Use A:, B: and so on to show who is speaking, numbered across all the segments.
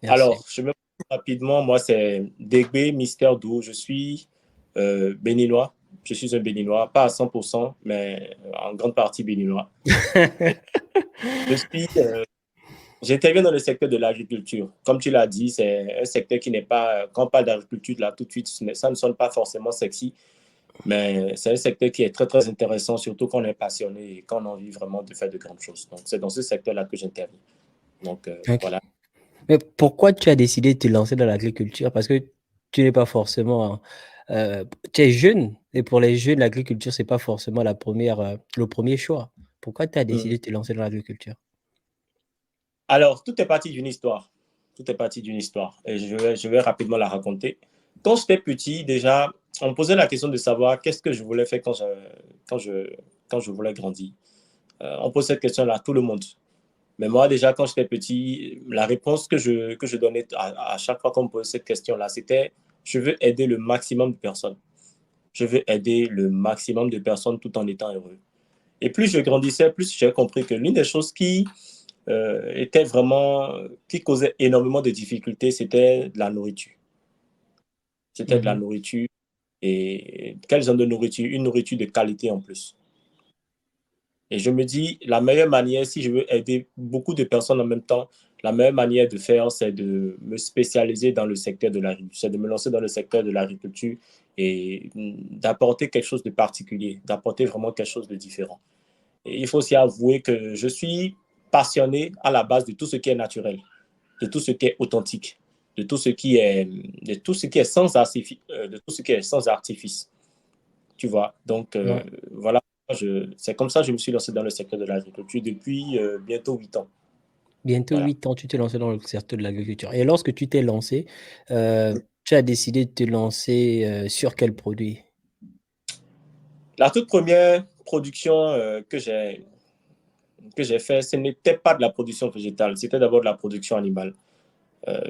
A: Merci.
B: Alors, je me présente rapidement. Moi, c'est Degbe Mystère Dou. Je suis béninois. Je suis un béninois, pas à 100%, mais en grande partie béninois. Et je suis, j'interviens dans le secteur de l'agriculture. Comme tu l'as dit, c'est un secteur qui n'est pas, quand on parle d'agriculture, là, tout de suite, ça ne sonne pas forcément sexy, mais c'est un secteur qui est très, très intéressant, surtout quand on est passionné et quand on a envie vraiment de faire de grandes choses. Donc, c'est dans ce secteur-là que j'interviens. Donc,
A: Ok.
B: voilà.
A: Mais pourquoi tu as décidé de te lancer dans l'agriculture? Parce que tu n'es pas forcément, euh, tu es jeune, et pour les jeunes, l'agriculture, c'est pas forcément le premier choix. Pourquoi tu as
B: Hmm.
A: décidé de te lancer dans l'agriculture?
B: Alors, tout est parti d'une histoire. Tout est parti d'une histoire. Et je vais rapidement la raconter. Quand j'étais petit, déjà, on me posait la question de savoir qu'est-ce que je voulais faire quand je, quand je voulais grandir. On pose cette question-là à tout le monde. Mais moi, déjà, quand j'étais petit, la réponse que je donnais à chaque fois qu'on me posait cette question-là, c'était je veux aider le maximum de personnes. Je veux aider le maximum de personnes tout en étant heureux. Et plus je grandissais, plus j'ai compris que l'une des choses était vraiment, qui causait énormément de difficultés, c'était de la nourriture. C'était de la
A: Mhm,
B: nourriture. Et quel genre de nourriture? Une nourriture de qualité en plus. Et je me dis, la meilleure manière, si je veux aider beaucoup de personnes en même temps, la meilleure manière de faire, c'est de me spécialiser dans le secteur de l'agriculture, c'est de me lancer dans le secteur de l'agriculture et d'apporter quelque chose de particulier, d'apporter vraiment quelque chose de différent. Et il faut aussi avouer que je suis passionné à la base de tout ce qui est naturel, de tout ce qui est authentique, de tout ce qui est sans artifice, tu vois. Donc,
A: ouais.
B: voilà, c'est comme ça que je me suis lancé dans le secteur de l'agriculture depuis bientôt 8 ans.
A: Bientôt
B: Voilà.
A: 8 ans, tu t'es lancé dans le secteur de l'agriculture. Et lorsque tu t'es lancé,
B: Mm.
A: tu as décidé de te lancer sur quel produit?
B: La toute première production que j'ai fait, ce n'était pas de la production végétale, c'était d'abord de la production animale.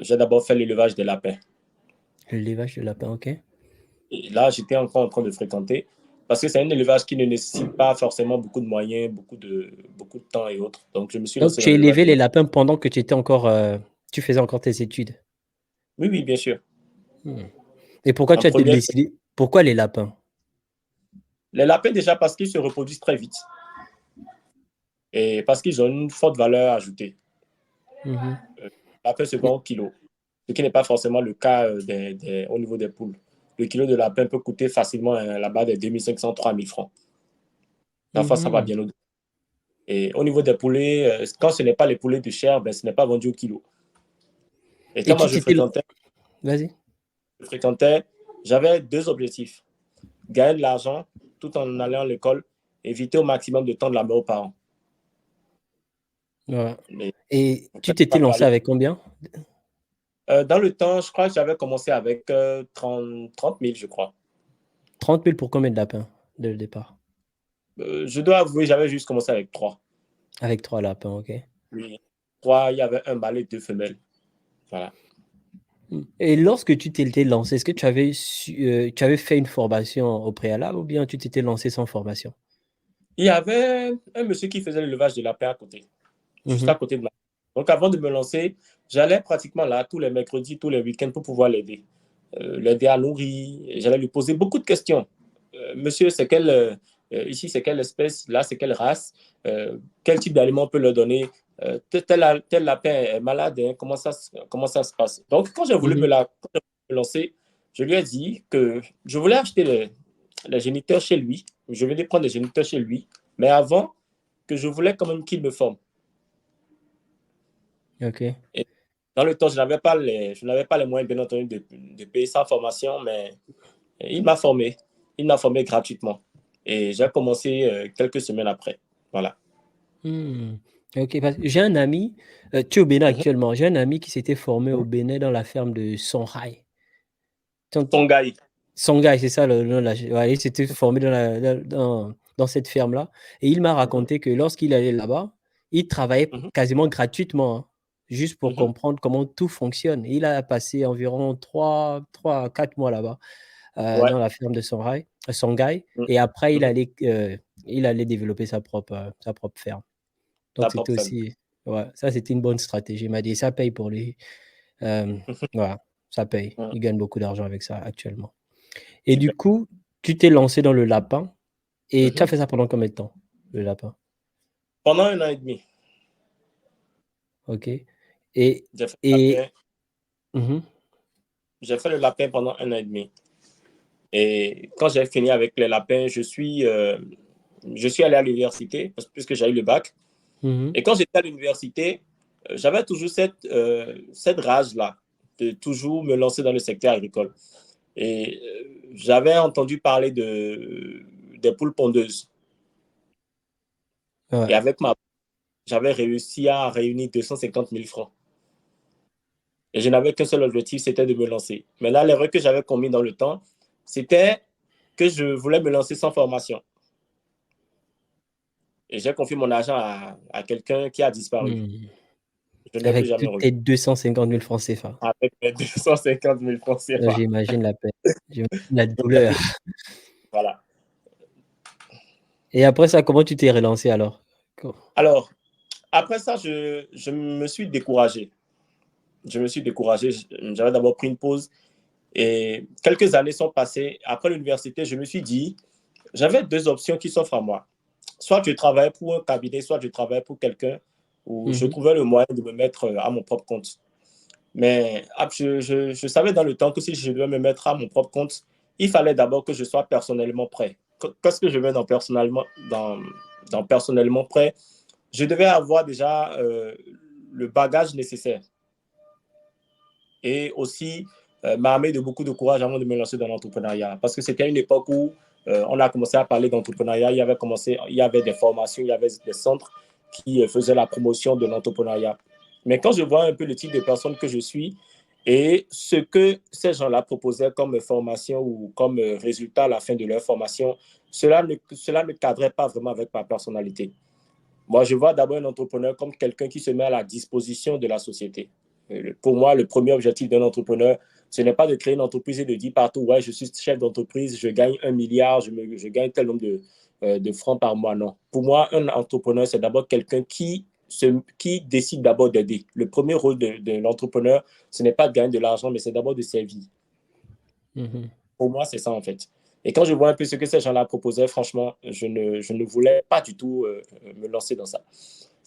B: J'ai d'abord fait l'élevage des lapins.
A: Le levage de lapin, ok.
B: Et là, j'étais encore en train de fréquenter parce que c'est un élevage qui ne nécessite pas forcément beaucoup de moyens, beaucoup de temps et autres. Donc, je me suis
A: Donc,
B: lancé
A: tu
B: dans
A: as
B: l'élevage
A: élevé
B: des
A: les
B: lapins.
A: lapins pendant que tu faisais encore tes études.
B: Oui, oui, bien sûr.
A: Hmm. Et pourquoi
B: En
A: tu as
B: première,
A: décidé? Pourquoi les lapins?
B: les lapins, déjà parce qu'ils se reproduisent très vite et parce qu'ils ont une forte valeur ajoutée.
A: Mhm.
B: Les lapins se
A: Et-
B: vendent au kilo, ce qui n'est pas forcément le cas au niveau des poules. Le kilo de lapin peut coûter facilement là-bas des 2500, 3000 francs. Parfois, ça va
A: Mhm.
B: bien au-delà. Et au niveau des poulets, quand ce n'est pas les poulets de chair, ben, ce n'est pas vendu au kilo. Et
A: Et
B: quand
A: tu
B: moi je
A: t'étais...
B: fréquentais,
A: Vas-y.
B: je fréquentais, j'avais deux objectifs. Gagner de l'argent tout en allant à l'école, éviter au maximum de temps de la mort aux parents.
A: Ouais.
B: Mais
A: Et
B: en
A: tu
B: fait,
A: t'étais
B: ça peut
A: lancé
B: aller.
A: avec combien?
B: Dans le temps, je crois que j'avais commencé avec 30 000, je crois.
A: 30 000 pour combien de lapins dès le départ?
B: Je dois avouer, j'avais juste commencé avec trois.
A: Avec 3 lapins, ok.
B: Oui. Trois, il y avait un mâle et deux femelles. Voilà.
A: Et lorsque tu t'étais lancé, est-ce que tu avais fait une formation au préalable ou bien tu t'étais lancé sans formation?
B: Il y avait un monsieur qui faisait l'élevage de lapins à côté, juste à
A: Mhm.
B: côté de moi. Donc avant de me lancer, j'allais pratiquement là tous les mercredis, tous les week-ends pour pouvoir l'aider. L'aider à nourrir. J'allais lui poser beaucoup de questions. Monsieur, ici, c'est quelle espèce? Là, c'est quelle race? Quel type d'aliment on peut leur donner? Tel lapin est malade, hein, comment ça se passe? Donc,
A: Mhm.
B: quand j'ai voulu me lancer, je lui ai dit que je voulais acheter les géniteurs chez lui. Je venais prendre les géniteurs chez lui. Mais avant, que je voulais quand même qu'il me forme.
A: Ok.
B: Et dans le temps, je n'avais pas les moyens, bien entendu, de payer sa formation, mais il m'a formé. Il m'a formé gratuitement. Et j'ai commencé quelques semaines après. Voilà.
A: Hmm. Ok, parce que j'ai un ami, tu es au Bénin
B: Mhm.
A: actuellement, j'ai un ami qui s'était formé au
B: Mhm.
A: Bénin dans la ferme de Songhai. Donc,
B: Tongaï.
A: Songhai, c'est ça le nom de ouais, il s'était formé dans cette ferme-là. Et il m'a
B: Mhm.
A: raconté que lorsqu'il allait là-bas, il travaillait
B: Mhm.
A: quasiment gratuitement, hein, juste pour
B: Mhm.
A: comprendre comment tout fonctionne. Et il a passé environ 3 à 4 mois là-bas,
B: Ouais.
A: dans la ferme de Songhai.
B: Mhm.
A: Et après,
B: Mhm.
A: il allait développer sa propre ferme. Donc,
B: Ta
A: c'était
B: propre femme.
A: aussi, ouais, ça, c'était une bonne stratégie. Il m'a dit, ça paye pour lui. Voilà, ça paye.
B: Mhm.
A: Ils gagnent beaucoup d'argent avec ça actuellement. Et
B: Super.
A: du coup, tu t'es lancé dans le lapin et tu as
B: Mhm.
A: fait ça pendant combien de temps, le lapin?
B: Pendant 1 an et demi,
A: OK. Et
B: j'ai fait le
A: et
B: lapin.
A: mmh
B: J'ai fait le lapin pendant 1 an et demi. Et quand j'ai fini avec les lapins, je suis allé à l'université puisque j'ai eu le bac.
A: Mmh
B: Et quand j'étais à l'université, j'avais toujours cette rage-là de toujours me lancer dans le secteur agricole. Et j'avais entendu parler des poules pondeuses. Et
A: Ouais.
B: avec j'avais réussi à réunir 250 000 francs. Et je n'avais qu'un seul objectif, c'était de me lancer. Mais là, l'erreur que j'avais commis dans le temps, c'était que je voulais me lancer sans formation. Et j'ai confié mon argent à quelqu'un qui a disparu.
A: Mmh.
B: Je ne l'ai plus
A: Avec
B: jamais
A: toutes
B: revu.
A: tes 250 000 francs CFA.
B: Avec mes 250 000 francs CFA.
A: J'imagine la peine, j'imagine la douleur.
B: Voilà.
A: Et après ça, comment tu t'es relancé alors? Co
B: Alors, après ça, je me suis découragé. Je me suis découragé. J'avais d'abord pris une pause. Et quelques années sont passées. Après l'université, je me suis dit, j'avais deux options qui s'offrent à moi. Soit je travaillais pour un cabinet, soit je travaillais pour quelqu'un, où je
A: mmh
B: trouvais le moyen de me mettre à mon propre compte. Mais je savais dans le temps que si je devais me mettre à mon propre compte, il fallait d'abord que je sois personnellement prêt. Qu'est-ce que je veux dans personnellement prêt? Je devais avoir déjà le bagage nécessaire et aussi m'armer de beaucoup de courage avant de me lancer dans l'entrepreneuriat. Parce que c'était une époque où on a commencé à parler d'entrepreneuriat. Il y avait des formations, il y avait des centres qui faisaient la promotion de l'entrepreneuriat. Mais quand je vois un peu le type de personne que je suis et ce que ces gens-là proposaient comme formation ou comme résultat à la fin de leur formation, cela ne cadrait pas vraiment avec ma personnalité. Moi, je vois d'abord un entrepreneur comme quelqu'un qui se met à la disposition de la société. Pour moi, le premier objectif d'un entrepreneur, ce n'est pas de créer une entreprise et de dire partout, ouais, je suis chef d'entreprise, je gagne 1 milliard, je gagne tel nombre de francs par mois. Non. Pour moi, un entrepreneur, c'est d'abord quelqu'un qui décide d'abord d'aider. Le premier rôle de l'entrepreneur, ce n'est pas de gagner de l'argent, mais c'est d'abord de servir.
A: mh.
B: Pour moi, c'est ça en fait. Et quand je vois un peu ce que ces gens-là proposaient, franchement, je ne voulais pas du tout me lancer dans ça.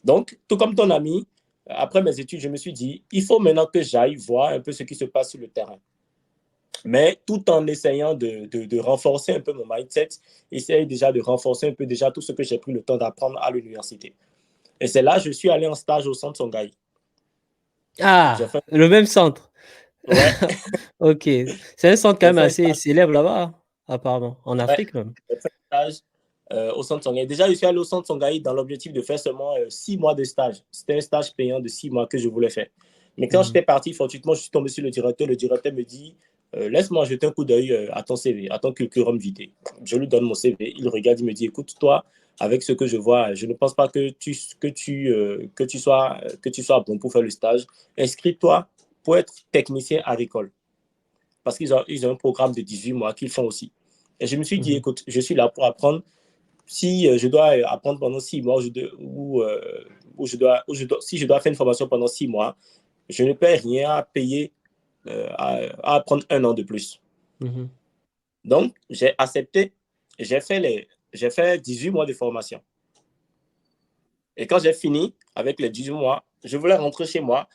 B: Donc, tout comme ton ami, après mes études, je me suis dit, il faut maintenant que j'aille voir un peu ce qui se passe sur le terrain. Mais tout en essayant de renforcer un peu mon mindset, essayer déjà de renforcer un peu déjà tout ce que j'ai pris le temps d'apprendre à l'université. Et c'est là que je suis allé en stage au centre Songhai. J'ai
A: Ah!
B: fait,
A: Le même centre?
B: ouais,
A: OK. C'est un centre quand
B: j'ai
A: même
B: fait un
A: assez
B: stage,
A: célèbre là-bas, apparemment, en
B: ouais,
A: Afrique même?
B: j'ai fait un stage au centre Songhai. Déjà, je suis allé au centre Songhai dans l'objectif de faire seulement 6 mois de stage. C'était un stage payant de 6 mois que je voulais faire. Mais quand
A: Mmh
B: j'étais parti, fortuitement, je suis tombé sur le directeur. Le directeur me dit, laisse-moi jeter un coup d'œil à ton CV, à ton curriculum vitae. Je lui donne mon CV. Il regarde, il me dit, écoute, toi, avec ce que je vois, je ne pense pas que tu sois bon pour faire le stage. Inscris-toi pour être technicien agricole. Parce ils ont un programme de 18 mois qu'ils font aussi. Et je me suis dit,
A: mh.
B: écoute, je suis là pour apprendre. Si je dois apprendre pendant 6 mois si je dois faire une formation pendant 6 mois, je ne paie rien à payer, à apprendre 1 an de plus.
A: Mmh
B: Donc, j'ai accepté, j'ai fait 18 mois de formation. Et quand j'ai fini avec les 18 mois, je voulais rentrer chez moi.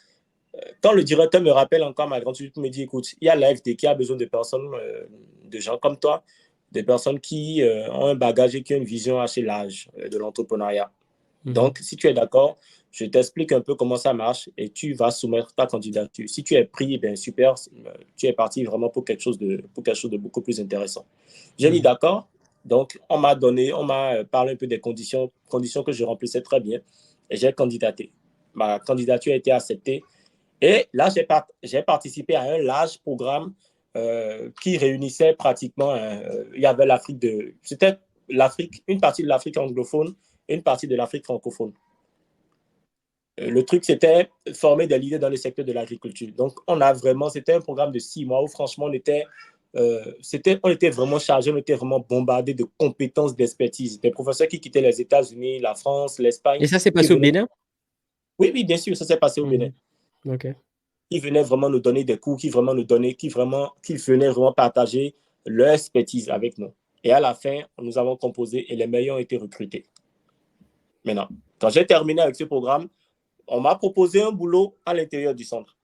B: Quand le directeur me rappelle encore ma grande suite, me dit, écoute, il y a l'AFD qui a besoin de personnes, de gens comme toi, des personnes qui ont un bagage et qui ont une vision assez large de l'entrepreneuriat.
A: mh.
B: Donc, si tu es d'accord, je t'explique un peu comment ça marche et tu vas soumettre ta candidature. Si tu es pris, bien super, tu es parti vraiment pour quelque chose de beaucoup plus intéressant. J'ai dit
A: Mmh.
B: d'accord. Donc, on m'a parlé un peu des conditions que je remplissais très bien et j'ai candidaté. Ma candidature a été acceptée et là, j'ai participé à un large programme qui réunissait pratiquement, il y avait c'était l'Afrique, une partie de l'Afrique anglophone et une partie de l'Afrique francophone. Le truc, c'était former des leaders dans le secteur de l'agriculture. Donc, c'était un programme de 6 mois où franchement, on était vraiment chargé, on était vraiment bombardé de compétences, d'expertise. Des professeurs qui quittaient les États-Unis, la France, l'Espagne,
A: Et ça s'est
B: qui
A: passé au
B: venaient.
A: Bénin?
B: Oui, oui, bien sûr, ça s'est passé au Bénin.
A: Mmh OK.
B: qui venaient vraiment nous donner des cours, qui venaient vraiment partager leur expertise avec nous. Et à la fin, nous avons composé et les meilleurs ont été recrutés. Maintenant, quand j'ai terminé avec ce programme, on m'a proposé un boulot à l'intérieur du centre.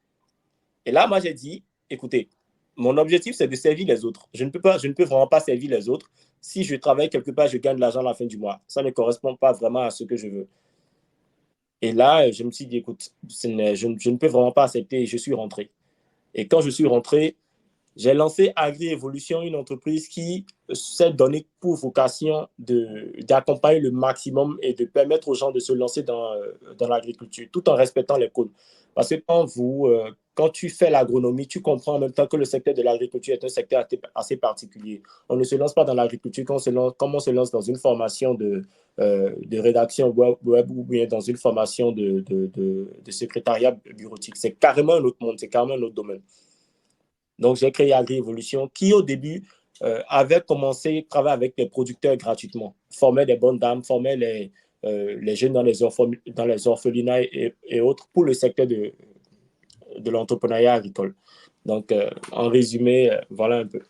B: Et là, moi, j'ai dit, écoutez, mon objectif, c'est de servir les autres. Je ne peux vraiment pas servir les autres. Si je travaille quelque part, je gagne de l'argent à la fin du mois. Ça ne correspond pas vraiment à ce que je veux. Et là, je me suis dit, écoute, je ne peux vraiment pas accepter et je suis rentré. Et quand je suis rentré, j'ai lancé Agri-Évolution, une entreprise qui s'est donnée pour vocation d'accompagner le maximum et de permettre aux gens de se lancer dans l'agriculture, tout en respectant les codes. Parce que quand tu fais l'agronomie, tu comprends en même temps que le secteur de l'agriculture est un secteur assez particulier. On ne se lance pas dans l'agriculture comme on se lance dans une formation de rédaction web ou bien dans une formation de secrétariat bureautique. C'est carrément un autre monde, c'est carrément un autre domaine. Donc, j'ai créé Agri-Évolution qui, au début, avait commencé à travailler avec les producteurs gratuitement, formait des bonnes dames, formait les jeunes dans les orphelinats et autres pour le secteur de l'entrepreneuriat agricole. Donc, en résumé, voilà un peu.